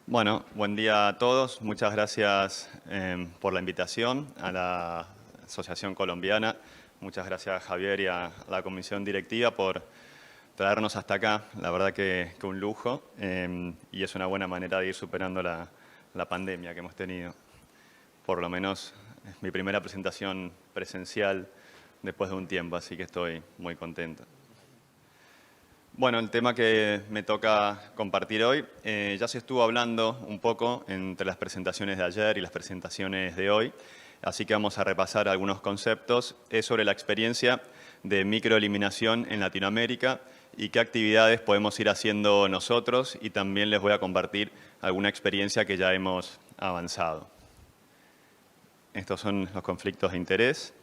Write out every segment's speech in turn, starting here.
Bueno, buen día a todos. Muchas gracias por la invitación a la Asociación Colombiana. Muchas gracias a Javier y a la comisión directiva por traernos hasta acá. La verdad que un lujo y es una buena manera de ir superando la pandemia que hemos tenido. Por lo menos es mi primera presentación presencial después de un tiempo, así que estoy muy contento. Bueno, el tema que me toca compartir hoy, ya se estuvo hablando un poco entre las presentaciones de ayer y las presentaciones de hoy, así que vamos a repasar algunos conceptos. Es sobre la experiencia de microeliminación en Latinoamérica y qué actividades podemos ir haciendo nosotros, y también les voy a compartir alguna experiencia que ya hemos avanzado. Estos son los conflictos de interés.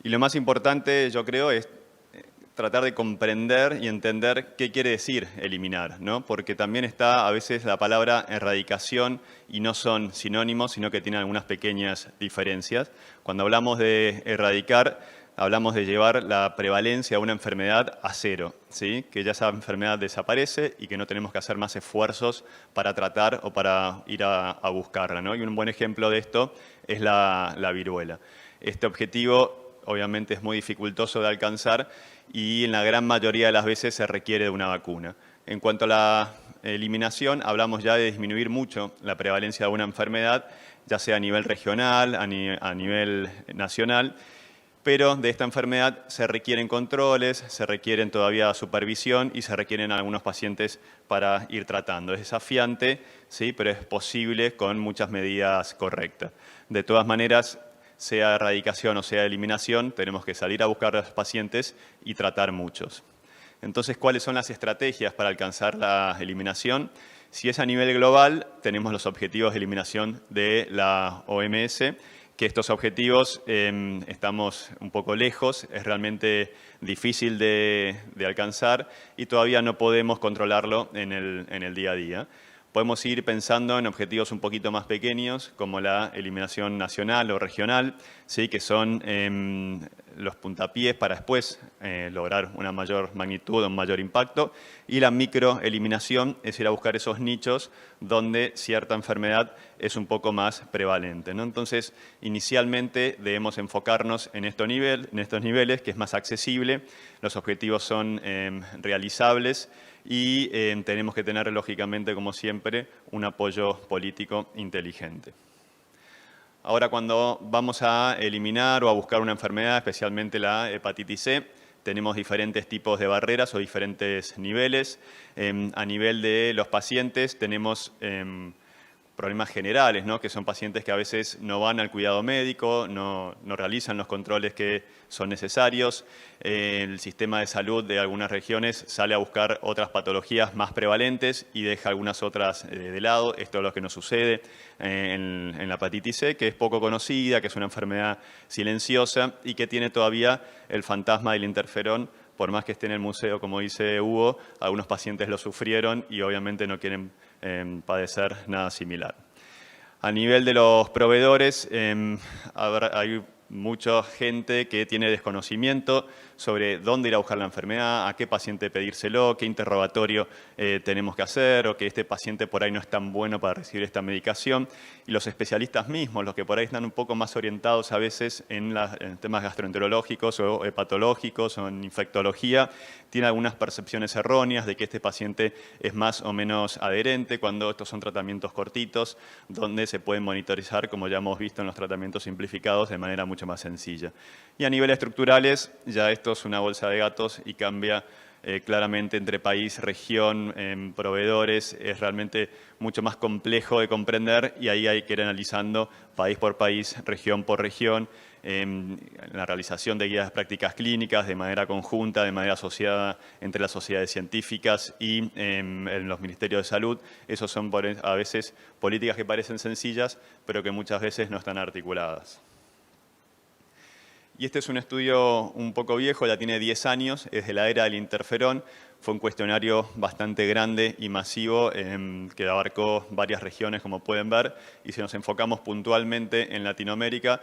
Y lo más importante, yo creo, es tratar de comprender y entender qué quiere decir eliminar, ¿no? Porque también está a veces la palabra erradicación y no son sinónimos, sino que tienen algunas pequeñas diferencias. Cuando hablamos de erradicar, hablamos de llevar la prevalencia de una enfermedad a cero, ¿sí? Que ya esa enfermedad desaparece y que no tenemos que hacer más esfuerzos para tratar o para ir a buscarla, ¿no? Y un buen ejemplo de esto es la viruela. Este objetivo obviamente es muy dificultoso de alcanzar y en la gran mayoría de las veces se requiere de una vacuna. En cuanto a la eliminación, hablamos ya de disminuir mucho la prevalencia de una enfermedad, ya sea a nivel regional, a nivel nacional, pero de esta enfermedad se requieren controles, se requieren todavía supervisión y se requieren algunos pacientes para ir tratando. Es desafiante, sí, pero es posible con muchas medidas correctas. De todas maneras, sea erradicación o sea eliminación, tenemos que salir a buscar a los pacientes y tratar muchos. Entonces, ¿cuáles son las estrategias para alcanzar la eliminación? Si es a nivel global, tenemos los objetivos de eliminación de la OMS, que estos objetivos estamos un poco lejos, es realmente difícil de alcanzar y todavía no podemos controlarlo en el día a día. Podemos ir pensando en objetivos un poquito más pequeños, como la eliminación nacional o regional, ¿sí? Que son los puntapiés para después lograr una mayor magnitud, un mayor impacto. Y la microeliminación es ir a buscar esos nichos donde cierta enfermedad es un poco más prevalente, ¿no? Entonces, inicialmente debemos enfocarnos en estos niveles, que es más accesible, los objetivos son realizables, y tenemos que tener, lógicamente, como siempre, un apoyo político inteligente. Ahora, cuando vamos a eliminar o a buscar una enfermedad, especialmente la hepatitis C, tenemos diferentes tipos de barreras o diferentes niveles. A nivel de los pacientes tenemos problemas generales, ¿no? Que son pacientes que a veces no van al cuidado médico, no realizan los controles que son necesarios. El sistema de salud de algunas regiones sale a buscar otras patologías más prevalentes y deja algunas otras de lado. Esto es lo que nos sucede en la hepatitis C, que es poco conocida, que es una enfermedad silenciosa y que tiene todavía el fantasma del interferón. Por más que esté en el museo, como dice Hugo, algunos pacientes lo sufrieron y obviamente no quieren padecer nada similar. A nivel de los proveedores, hay mucha gente que tiene desconocimiento sobre dónde ir a buscar la enfermedad, a qué paciente pedírselo, qué interrogatorio tenemos que hacer, o que este paciente por ahí no es tan bueno para recibir esta medicación. Y los especialistas mismos, los que por ahí están un poco más orientados a veces en temas gastroenterológicos o hepatológicos o en infectología, tienen algunas percepciones erróneas de que este paciente es más o menos adherente, cuando estos son tratamientos cortitos, donde se pueden monitorizar, como ya hemos visto en los tratamientos simplificados, de manera mucho más sencilla. Y a niveles estructurales, ya esto es una bolsa de gatos y cambia claramente entre país, región, proveedores. Es realmente mucho más complejo de comprender y ahí hay que ir analizando país por país, región por región, la realización de guías de prácticas clínicas de manera conjunta, de manera asociada entre las sociedades científicas y en los ministerios de salud. Esos son a veces políticas que parecen sencillas, pero que muchas veces no están articuladas. Y este es un estudio un poco viejo, ya tiene 10 años, es de la era del interferón. Fue un cuestionario bastante grande y masivo que abarcó varias regiones, como pueden ver. Y si nos enfocamos puntualmente en Latinoamérica,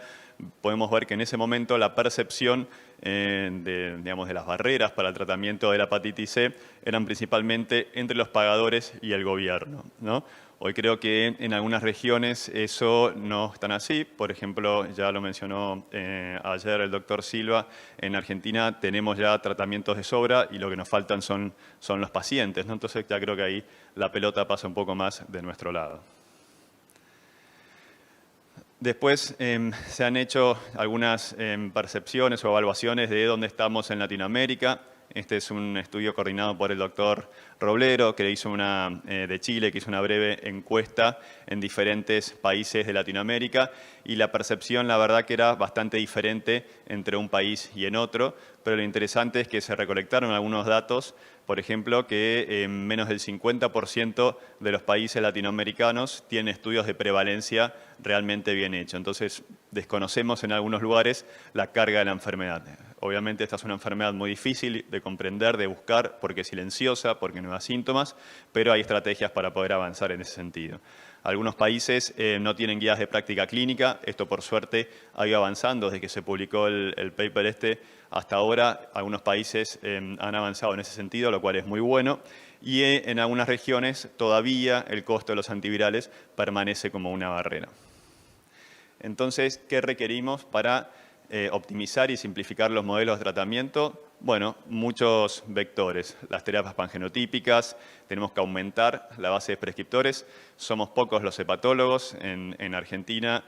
podemos ver que en ese momento la percepción de las barreras para el tratamiento de la hepatitis C eran principalmente entre los pagadores y el gobierno, ¿no? Hoy creo que en algunas regiones eso no es tan así. Por ejemplo, ya lo mencionó ayer el doctor Silva, en Argentina tenemos ya tratamientos de sobra y lo que nos faltan son los pacientes, ¿no? Entonces ya creo que ahí la pelota pasa un poco más de nuestro lado. Después se han hecho algunas percepciones o evaluaciones de dónde estamos en Latinoamérica. Este es un estudio coordinado por el doctor Roblero, que hizo de Chile, que hizo una breve encuesta en diferentes países de Latinoamérica, y la percepción, la verdad, que era bastante diferente entre un país y en otro, pero lo interesante es que se recolectaron algunos datos, por ejemplo, que menos del 50% de los países latinoamericanos tienen estudios de prevalencia realmente bien hechos. Entonces, desconocemos en algunos lugares la carga de la enfermedad. Obviamente esta es una enfermedad muy difícil de comprender, de buscar, porque es silenciosa, porque no da síntomas, pero hay estrategias para poder avanzar en ese sentido. Algunos países no tienen guías de práctica clínica. Esto, por suerte, ha ido avanzando desde que se publicó el paper hasta ahora. Algunos países han avanzado en ese sentido, lo cual es muy bueno. Y en algunas regiones todavía el costo de los antivirales permanece como una barrera. Entonces, ¿qué requerimos para optimizar y simplificar los modelos de tratamiento? Bueno, muchos vectores. Las terapias pangenotípicas, tenemos que aumentar la base de prescriptores. Somos pocos los hepatólogos. En Argentina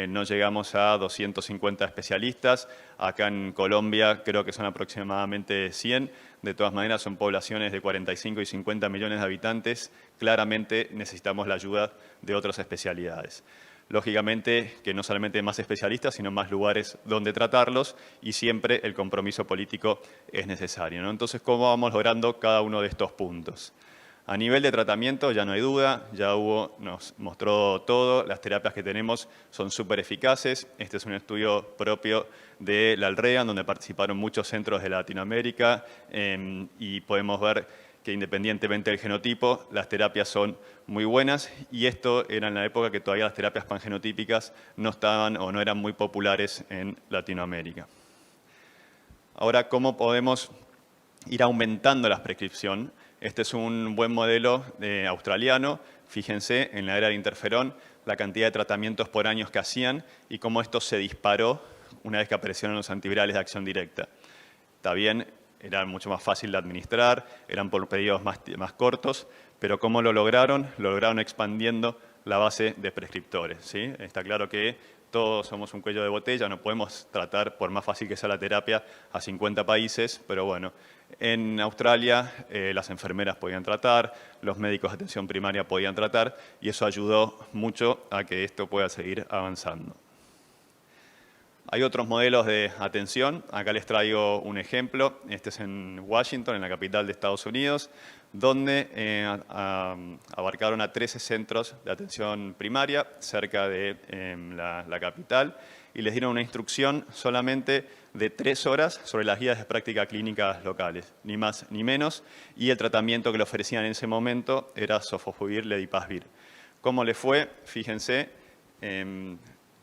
no llegamos a 250 especialistas. Acá en Colombia creo que son aproximadamente 100. De todas maneras, son poblaciones de 45 y 50 millones de habitantes. Claramente necesitamos la ayuda de otras especialidades. Lógicamente que no solamente más especialistas, sino más lugares donde tratarlos, y siempre el compromiso político es necesario, ¿no? Entonces, ¿cómo vamos logrando cada uno de estos puntos? A nivel de tratamiento ya no hay duda, ya Hugo nos mostró todo, las terapias que tenemos son súper eficaces. Este es un estudio propio de la ALREAN, donde participaron muchos centros de Latinoamérica y podemos ver que independientemente del genotipo, las terapias son muy buenas, y esto era en la época que todavía las terapias pangenotípicas no estaban o no eran muy populares en Latinoamérica. Ahora, ¿cómo podemos ir aumentando la prescripción? Este es un buen modelo australiano. Fíjense, en la era del interferón, la cantidad de tratamientos por años que hacían y cómo esto se disparó una vez que aparecieron los antivirales de acción directa. Está bien, era mucho más fácil de administrar, eran por periodos más cortos, pero ¿cómo lo lograron? Lo lograron expandiendo la base de prescriptores, ¿sí? Está claro que todos somos un cuello de botella, no podemos tratar, por más fácil que sea la terapia, a 50 países, pero bueno, en Australia las enfermeras podían tratar, los médicos de atención primaria podían tratar, y eso ayudó mucho a que esto pueda seguir avanzando. Hay otros modelos de atención. Acá les traigo un ejemplo. Este es en Washington, en la capital de Estados Unidos, donde abarcaron a 13 centros de atención primaria cerca de la capital, y les dieron una instrucción solamente de 3 horas sobre las guías de práctica clínicas locales, ni más ni menos, y el tratamiento que le ofrecían en ese momento era sofosbuvir, ledipasvir. ¿Cómo le fue? Fíjense.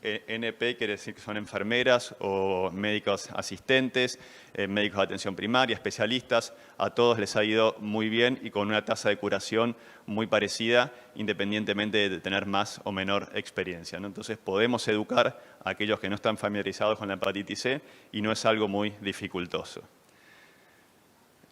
NP quiere decir que son enfermeras o médicos asistentes, médicos de atención primaria, especialistas. A todos les ha ido muy bien y con una tasa de curación muy parecida, independientemente de tener más o menor experiencia, ¿no? Entonces, podemos educar a aquellos que no están familiarizados con la hepatitis C y no es algo muy dificultoso.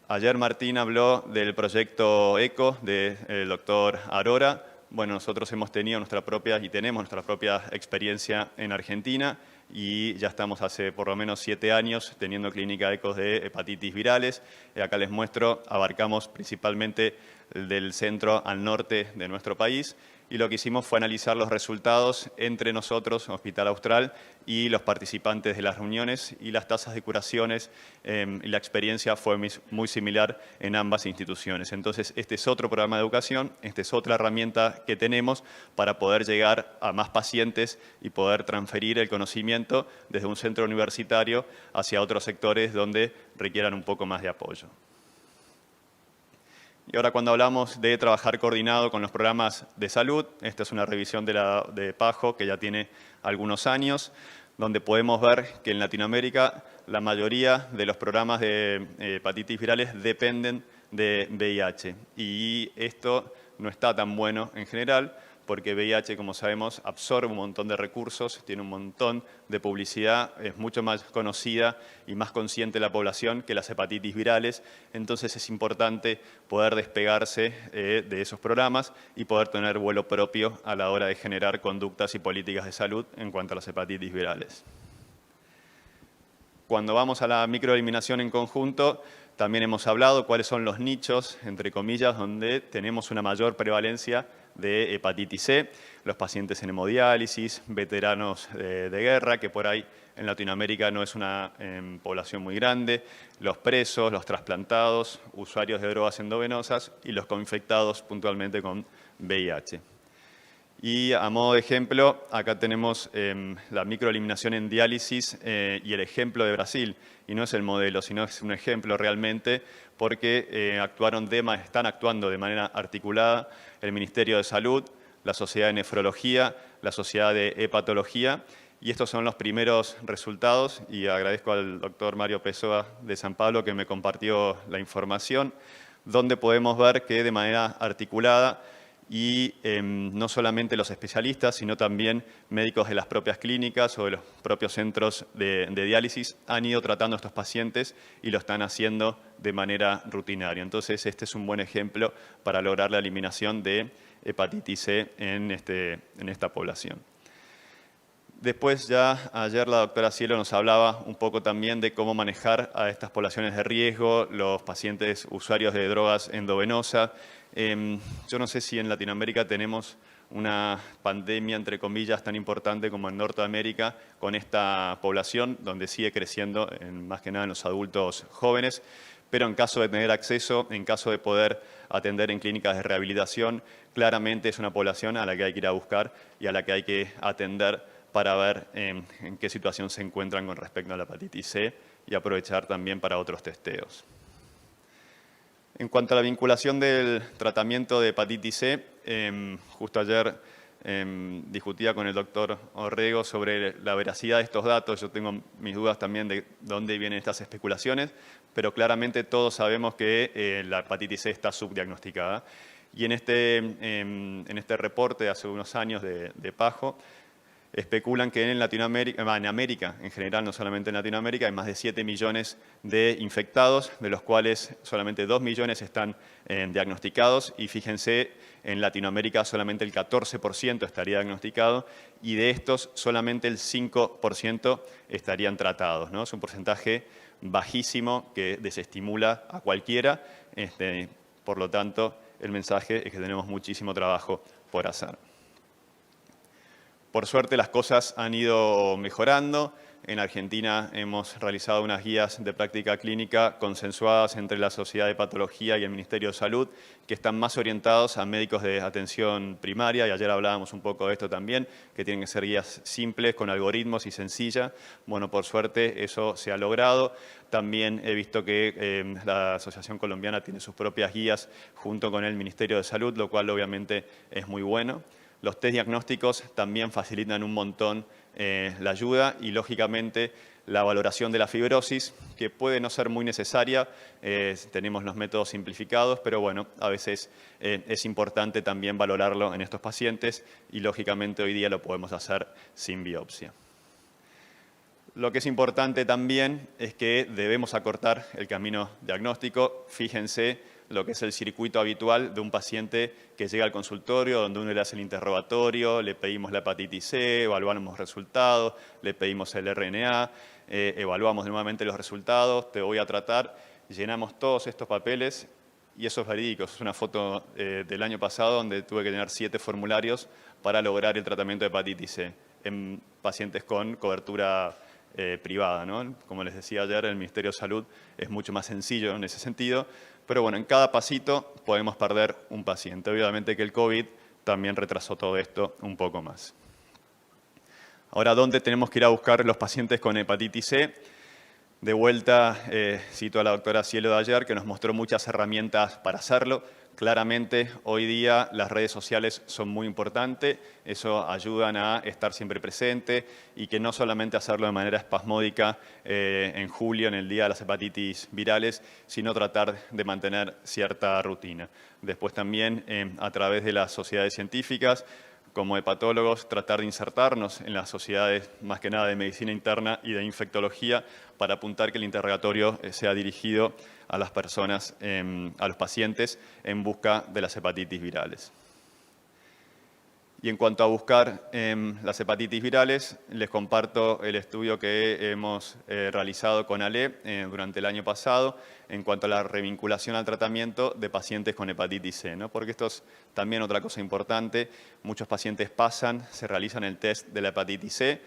Ayer Martín habló del proyecto ECO del doctor Arora. Bueno, nosotros hemos tenido nuestra propia y tenemos nuestra propia experiencia en Argentina, y ya estamos hace por lo menos 7 años teniendo clínica ECOs de hepatitis virales. Acá les muestro, abarcamos principalmente del centro al norte de nuestro país, y lo que hicimos fue analizar los resultados entre nosotros, Hospital Austral, y los participantes de las reuniones, y las tasas de curaciones y la experiencia fue muy similar en ambas instituciones. Entonces, este es otro programa de educación, esta es otra herramienta que tenemos para poder llegar a más pacientes y poder transferir el conocimiento desde un centro universitario hacia otros sectores donde requieran un poco más de apoyo. Y ahora, cuando hablamos de trabajar coordinado con los programas de salud, esta es una revisión de PAHO que ya tiene algunos años, donde podemos ver que en Latinoamérica la mayoría de los programas de hepatitis virales dependen de VIH. Y esto no está tan bueno en general, porque VIH, como sabemos, absorbe un montón de recursos, tiene un montón de publicidad, es mucho más conocida y más consciente la población que las hepatitis virales. Entonces es importante poder despegarse de esos programas y poder tener vuelo propio a la hora de generar conductas y políticas de salud en cuanto a las hepatitis virales. Cuando vamos a la microeliminación en conjunto, también hemos hablado cuáles son los nichos, entre comillas, donde tenemos una mayor prevalencia de hepatitis C, los pacientes en hemodiálisis, veteranos de guerra, que por ahí en Latinoamérica no es una población muy grande, los presos, los trasplantados, usuarios de drogas endovenosas y los coinfectados puntualmente con VIH. Y a modo de ejemplo, acá tenemos la microeliminación en diálisis y el ejemplo de Brasil. Y no es el modelo, sino es un ejemplo realmente porque están actuando de manera articulada el Ministerio de Salud, la Sociedad de Nefrología, la Sociedad de Hepatología. Y estos son los primeros resultados y agradezco al doctor Mario Pessoa de San Pablo que me compartió la información, donde podemos ver que de manera articulada y no solamente los especialistas, sino también médicos de las propias clínicas o de los propios centros de diálisis han ido tratando a estos pacientes y lo están haciendo de manera rutinaria. Entonces, este es un buen ejemplo para lograr la eliminación de hepatitis C en esta población. Después ya ayer la doctora Cielo nos hablaba un poco también de cómo manejar a estas poblaciones de riesgo, los pacientes usuarios de drogas endovenosas. Yo no sé si en Latinoamérica tenemos una pandemia, entre comillas, tan importante como en Norteamérica con esta población, donde sigue creciendo más que nada en los adultos jóvenes, pero en caso de tener acceso, en caso de poder atender en clínicas de rehabilitación, claramente es una población a la que hay que ir a buscar y a la que hay que atender para ver en qué situación se encuentran con respecto a la hepatitis C y aprovechar también para otros testeos. En cuanto a la vinculación del tratamiento de hepatitis C, justo ayer discutía con el doctor Orrego sobre la veracidad de estos datos. Yo tengo mis dudas también de dónde vienen estas especulaciones, pero claramente todos sabemos que la hepatitis C está subdiagnosticada. Y en este reporte de hace unos años de PAJO, especulan que en Latinoamérica, en América en general, no solamente en Latinoamérica, hay más de 7 millones de infectados, de los cuales solamente 2 millones están diagnosticados. Y fíjense, en Latinoamérica solamente el 14% estaría diagnosticado y de estos solamente el 5% estarían tratados, ¿no? Es un porcentaje bajísimo que desestimula a cualquiera. Por lo tanto, el mensaje es que tenemos muchísimo trabajo por hacer. Por suerte las cosas han ido mejorando. En Argentina hemos realizado unas guías de práctica clínica consensuadas entre la Sociedad de Hepatología y el Ministerio de Salud, que están más orientados a médicos de atención primaria, y ayer hablábamos un poco de esto también, que tienen que ser guías simples, con algoritmos y sencillas. Bueno, por suerte eso se ha logrado. También he visto que la Asociación Colombiana tiene sus propias guías junto con el Ministerio de Salud, lo cual obviamente es muy bueno. Los test diagnósticos también facilitan un montón la ayuda y, lógicamente, la valoración de la fibrosis, que puede no ser muy necesaria. Tenemos los métodos simplificados, pero bueno, a veces es importante también valorarlo en estos pacientes y, lógicamente, hoy día lo podemos hacer sin biopsia. Lo que es importante también es que debemos acortar el camino diagnóstico. Fíjense lo que es el circuito habitual de un paciente que llega al consultorio, donde uno le hace el interrogatorio, le pedimos la hepatitis C, evaluamos resultados, le pedimos el RNA, evaluamos nuevamente los resultados, te voy a tratar, llenamos todos estos papeles y eso es verídico. Es una foto del año pasado donde tuve que llenar 7 formularios para lograr el tratamiento de hepatitis C en pacientes con cobertura privada, ¿no? Como les decía ayer, el Ministerio de Salud es mucho más sencillo en ese sentido, pero bueno, en cada pasito podemos perder un paciente. Obviamente que el COVID también retrasó todo esto un poco más. Ahora, ¿dónde tenemos que ir a buscar los pacientes con hepatitis C? De vuelta, cito a la doctora Cielo de ayer, que nos mostró muchas herramientas para hacerlo. Claramente, hoy día las redes sociales son muy importantes, eso ayudan a estar siempre presente y que no solamente hacerlo de manera espasmódica en julio, en el día de las hepatitis virales, sino tratar de mantener cierta rutina. Después también, a través de las sociedades científicas, como hepatólogos, tratar de insertarnos en las sociedades, más que nada de medicina interna y de infectología, para apuntar que el interrogatorio sea dirigido a las personas, a los pacientes, en busca de las hepatitis virales. Y en cuanto a buscar las hepatitis virales, les comparto el estudio que hemos realizado con Ale durante el año pasado en cuanto a la revinculación al tratamiento de pacientes con hepatitis C, ¿no? Porque esto es también otra cosa importante. Muchos pacientes pasan, se realizan el test de la hepatitis C,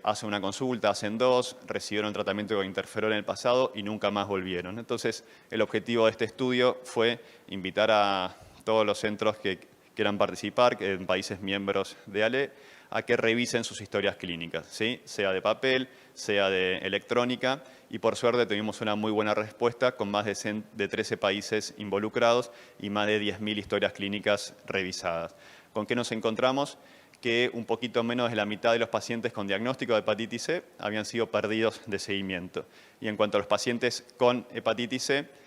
hacen una consulta, hacen dos, recibieron tratamiento con interferón en el pasado y nunca más volvieron. Entonces, el objetivo de este estudio fue invitar a todos los centros que quieran participar, que en países miembros de ALE, a que revisen sus historias clínicas, ¿sí? Sea de papel, sea de electrónica, y por suerte tuvimos una muy buena respuesta con más de 13 países involucrados y más de 10.000 historias clínicas revisadas. ¿Con qué nos encontramos? Que un poquito menos de la mitad de los pacientes con diagnóstico de hepatitis C habían sido perdidos de seguimiento. Y en cuanto a los pacientes con hepatitis C,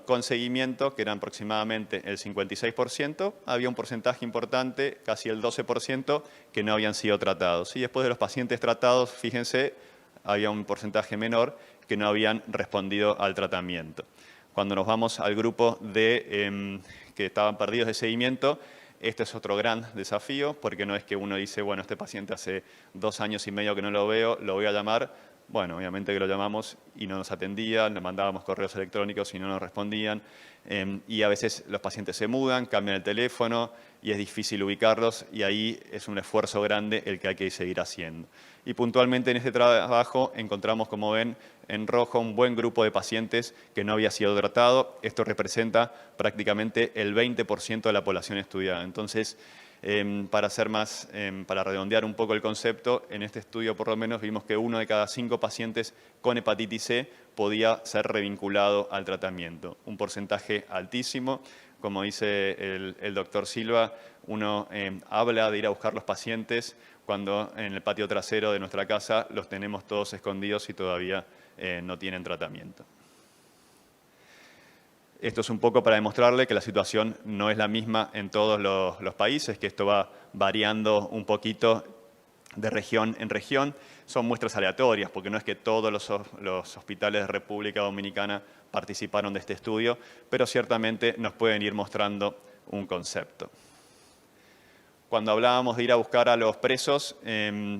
con seguimiento, que eran aproximadamente el 56%, había un porcentaje importante, casi el 12%, que no habían sido tratados. Y después de los pacientes tratados, fíjense, había un porcentaje menor que no habían respondido al tratamiento. Cuando nos vamos al grupo de que estaban perdidos de seguimiento, este es otro gran desafío, porque no es que uno dice, bueno, este paciente hace 2 años y medio que no lo veo, lo voy a llamar. Bueno, obviamente que lo llamamos y no nos atendían, le mandábamos correos electrónicos y no nos respondían. Y a veces los pacientes se mudan, cambian el teléfono y es difícil ubicarlos y ahí es un esfuerzo grande el que hay que seguir haciendo. Y puntualmente en este trabajo encontramos, como ven, en rojo un buen grupo de pacientes que no había sido tratado. Esto representa prácticamente el 20% de la población estudiada. Entonces, para redondear un poco el concepto, en este estudio por lo menos vimos que 1 de cada 5 pacientes con hepatitis C podía ser revinculado al tratamiento. Un porcentaje altísimo. Como dice el doctor Silva, uno habla de ir a buscar los pacientes cuando en el patio trasero de nuestra casa los tenemos todos escondidos y todavía no tienen tratamiento. Esto es un poco para demostrarle que la situación no es la misma en todos los países, que esto va variando un poquito de región en región. Son muestras aleatorias, porque no es que todos los hospitales de República Dominicana participaron de este estudio, pero ciertamente nos pueden ir mostrando un concepto. Cuando hablábamos de ir a buscar a los presos,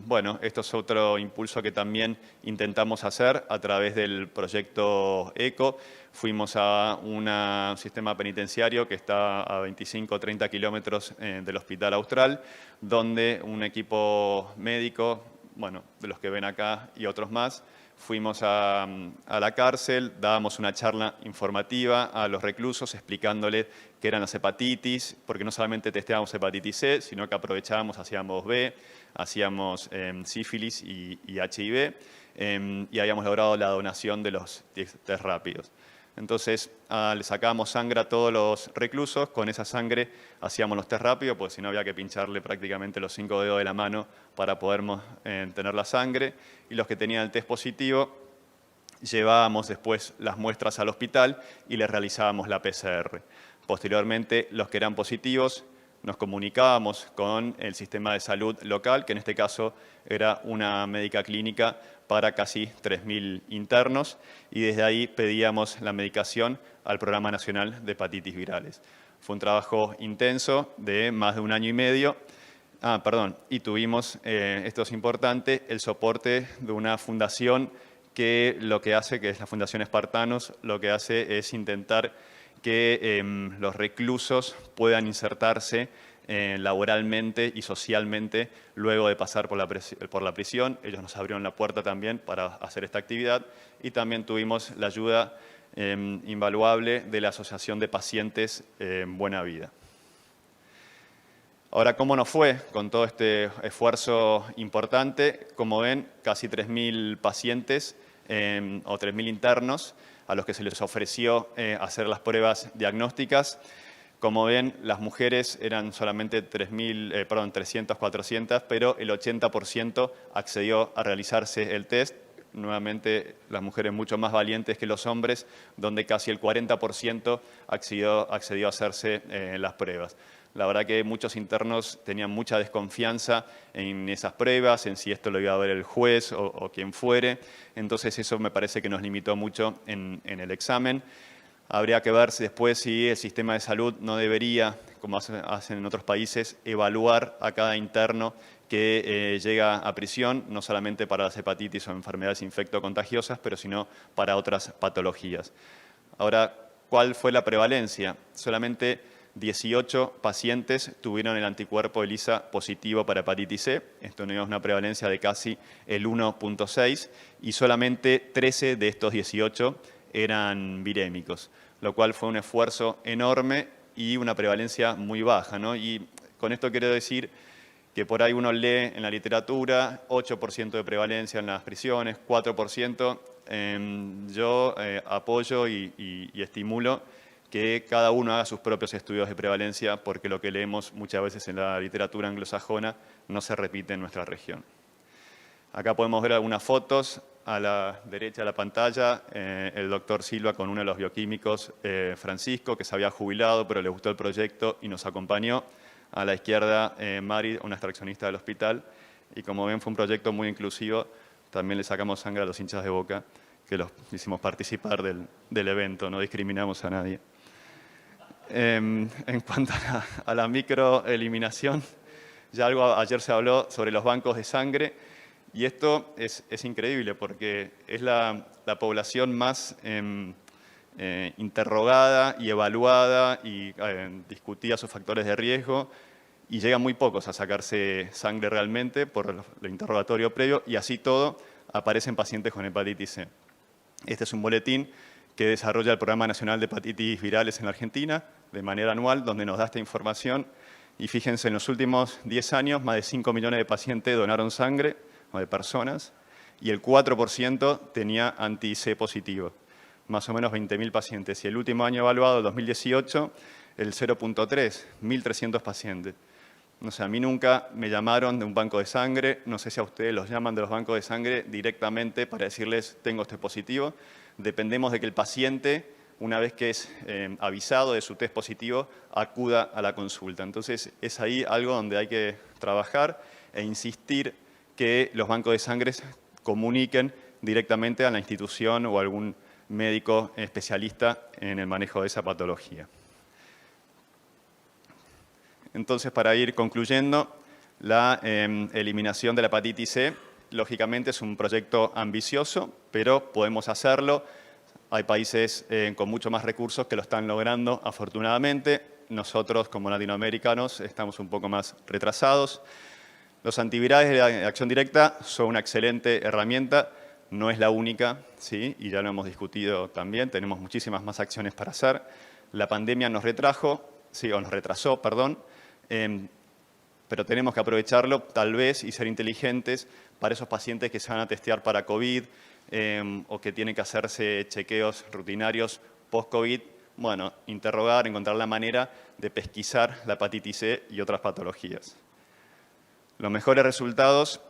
bueno, esto es otro impulso que también intentamos hacer a través del proyecto ECO. Fuimos a un sistema penitenciario que está a 25 o 30 kilómetros del Hospital Austral, donde un equipo médico, bueno, de los que ven acá y otros más, fuimos a la cárcel, dábamos una charla informativa a los reclusos explicándoles qué eran las hepatitis, porque no solamente testeábamos hepatitis C, sino que aprovechábamos, hacíamos B, hacíamos sífilis y HIV, y habíamos logrado la donación de los test rápidos. Entonces, le sacábamos sangre a todos los reclusos, con esa sangre hacíamos los test rápidos, porque si no había que pincharle prácticamente los 5 dedos de la mano para poder tener la sangre, y los que tenían el test positivo llevábamos después las muestras al hospital y les realizábamos la PCR. Posteriormente, los que eran positivos, nos comunicábamos con el sistema de salud local, que en este caso era una médica clínica para casi 3.000 internos, y desde ahí pedíamos la medicación al Programa Nacional de Hepatitis Virales. Fue un trabajo intenso de más de 1 año y medio. Y tuvimos, esto es importante, el soporte de una fundación que lo que hace, que es la Fundación Espartanos, lo que hace es intentar que los reclusos puedan insertarse laboralmente y socialmente luego de pasar por la prisión. Ellos nos abrieron la puerta también para hacer esta actividad y también tuvimos la ayuda invaluable de la Asociación de Pacientes Buena Vida. Ahora, ¿cómo nos fue con todo este esfuerzo importante? Como ven, casi 3.000 pacientes o 3.000 internos a los que se les ofreció hacer las pruebas diagnósticas. Como ven, las mujeres eran solamente 300, 400, pero el 80% accedió a realizarse el test. Nuevamente, las mujeres mucho más valientes que los hombres, donde casi el 40% accedió a hacerse las pruebas. La verdad que muchos internos tenían mucha desconfianza en esas pruebas, en si esto lo iba a ver el juez o quien fuere. Entonces eso me parece que nos limitó mucho en el examen. Habría que ver después si el sistema de salud no debería, como hacen en otros países, evaluar a cada interno que llega a prisión, no solamente para las hepatitis o enfermedades infectocontagiosas, pero sino para otras patologías. Ahora, ¿cuál fue la prevalencia? Solamente 18 pacientes tuvieron el anticuerpo ELISA positivo para hepatitis C. Esto nos dio una prevalencia de casi el 1.6 y solamente 13 de estos 18 eran virémicos, lo cual fue un esfuerzo enorme y una prevalencia muy baja, ¿no? Y con esto quiero decir que por ahí uno lee en la literatura 8% de prevalencia en las prisiones, 4%. Yo apoyo y estimulo que cada uno haga sus propios estudios de prevalencia, porque lo que leemos muchas veces en la literatura anglosajona no se repite en nuestra región. Acá podemos ver algunas fotos. A la derecha de la pantalla, el doctor Silva con uno de los bioquímicos, Francisco, que se había jubilado, pero le gustó el proyecto y nos acompañó. A la izquierda, Mari, una extraccionista del hospital. Y como ven, fue un proyecto muy inclusivo. También le sacamos sangre a los hinchas de Boca, que los hicimos participar del evento. No discriminamos a nadie. En cuanto a la microeliminación, ya ayer se habló sobre los bancos de sangre. Y esto es increíble porque es la población más interrogada y evaluada y discutida sus factores de riesgo, y llegan muy pocos a sacarse sangre realmente por el interrogatorio previo, y así todo aparecen pacientes con hepatitis C. Este es un boletín que desarrolla el Programa Nacional de Hepatitis Virales en la Argentina de manera anual, donde nos da esta información. Y fíjense, en los últimos 10 años, más de 5 millones de pacientes donaron sangre, o de personas, y el 4% tenía anti-C positivo, más o menos 20.000 pacientes. Y el último año evaluado, el 2018, el 0.3, 1.300 pacientes. No sé, a mí nunca me llamaron de un banco de sangre, no sé si a ustedes los llaman de los bancos de sangre directamente para decirles tengo este positivo. Dependemos de que el paciente, una vez que es avisado de su test positivo, acuda a la consulta. Entonces es ahí algo donde hay que trabajar e insistir que los bancos de sangre comuniquen directamente a la institución o a algún médico especialista en el manejo de esa patología. Entonces, para ir concluyendo, la eliminación de la hepatitis C, lógicamente es un proyecto ambicioso, pero podemos hacerlo. Hay países con mucho más recursos que lo están logrando, afortunadamente. Nosotros, como latinoamericanos, estamos un poco más retrasados. Los antivirales de acción directa son una excelente herramienta, no es la única, ¿sí? Y ya lo hemos discutido también, tenemos muchísimas más acciones para hacer. La pandemia nos retrasó, pero tenemos que aprovecharlo tal vez y ser inteligentes para esos pacientes que se van a testear para COVID o que tienen que hacerse chequeos rutinarios post-COVID. Bueno, interrogar, encontrar la manera de pesquisar la hepatitis C y otras patologías. Los mejores resultados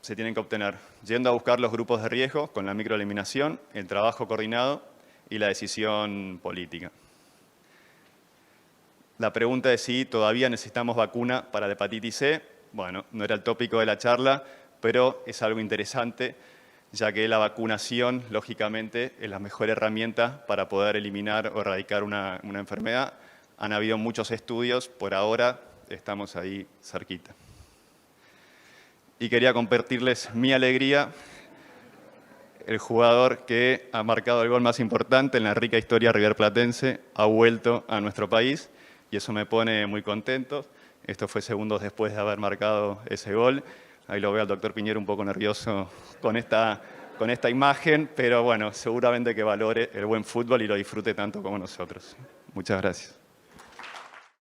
se tienen que obtener yendo a buscar los grupos de riesgo con la microeliminación, el trabajo coordinado y la decisión política. La pregunta es si todavía necesitamos vacuna para la hepatitis C. Bueno, no era el tópico de la charla, pero es algo interesante, ya que la vacunación, lógicamente, es la mejor herramienta para poder eliminar o erradicar una enfermedad. Han habido muchos estudios, por ahora estamos ahí cerquita. Y quería compartirles mi alegría. El jugador que ha marcado el gol más importante en la rica historia riverplatense ha vuelto a nuestro país y eso me pone muy contento. Esto fue segundos después de haber marcado ese gol. Ahí lo veo al doctor Piñero un poco nervioso con esta imagen, pero bueno, seguramente que valore el buen fútbol y lo disfrute tanto como nosotros. Muchas gracias.